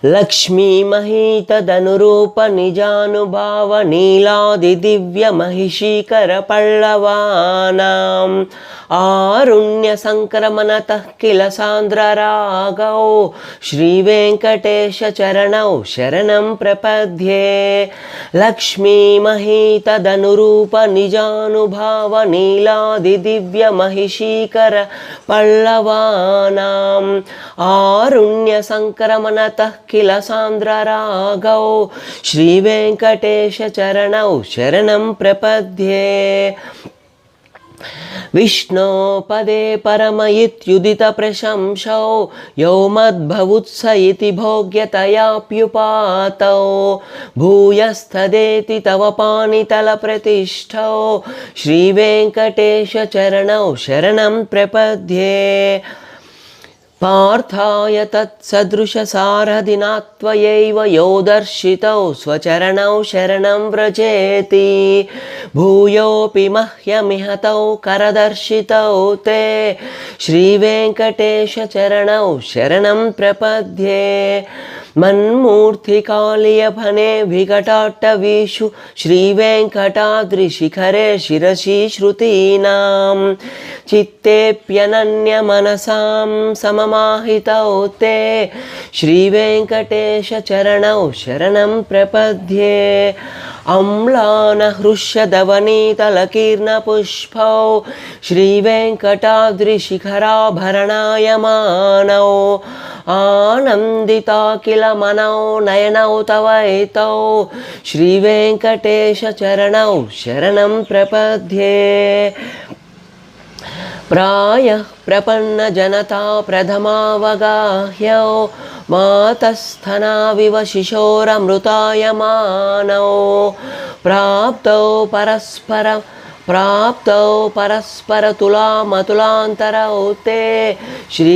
లక్ష్మీమహీతదనురూప నిజానుభావ నీలాదిదివ్య మహిషీకర పల్లవానాం ఆరుణ్య సంక్రమణతః కిల సాంద్రరాగౌ శ్రీవేంకటేశ చరణౌ శరణం ప్రపద్యే. లక్ష్మీమహీతదనురూప నిజానుభావ నీలాదిదివ్య మహిషీకర పల్లవానాం ఆరుణ్య సంక్రమణతః కిల సాంద్రరాగౌ శ్రీవేంకటేశ చరణౌ శరణం ప్రపద్యే. విష్ణో పదే పరమయిత్యుదిత ప్రశంసౌ యో మద్భవుత్స ఇతి భోగ్యతయాప్యుపాతౌ భూయస్తదేతి తవ పాణితల ప్రతిష్ఠౌ శ్రీవేంకటేశ చరణౌ శరణం ప్రపద్యే. పార్థాయ తత్సదృశసారథినాత్వయైవ యో దర్శితౌ స్వచరణౌ శరణం వ్రజేతి భూయోపి మహ్యమిహతౌ కరదర్శితౌ తే శ్రీవేంకటేశ చరణౌ శరణం ప్రపద్యే. మన్మూర్తికాళీయఫనే వికటాట్టవీషు శ్రీవేంకటాద్రిశిఖరే శిరసి శ్రుతీనాం చిత్తేప్యనన్యమనసాం సమమాహితౌ తే శ్రీవేంకటేశ చరణౌ శరణం ప్రపద్యే. అమ్లానహృష్యదవనీతలకీర్ణపుష్పౌ శ్రీవేంకటాద్రిశిఖరాభరణాయమానౌ ఆనందితాఖిలమనౌ నయనౌ తవైతౌ శ్రీవేంకటేశ చరణౌ శరణం ప్రపద్యే. ప్రాయః ప్రపన్న జనతా ప్రథమావగాహ్యౌ మాతస్థనావివ శిశోరమృతాయమానౌ ప్రాప్తౌ పరస్పర తులామతులాంతరౌ తే శ్రీ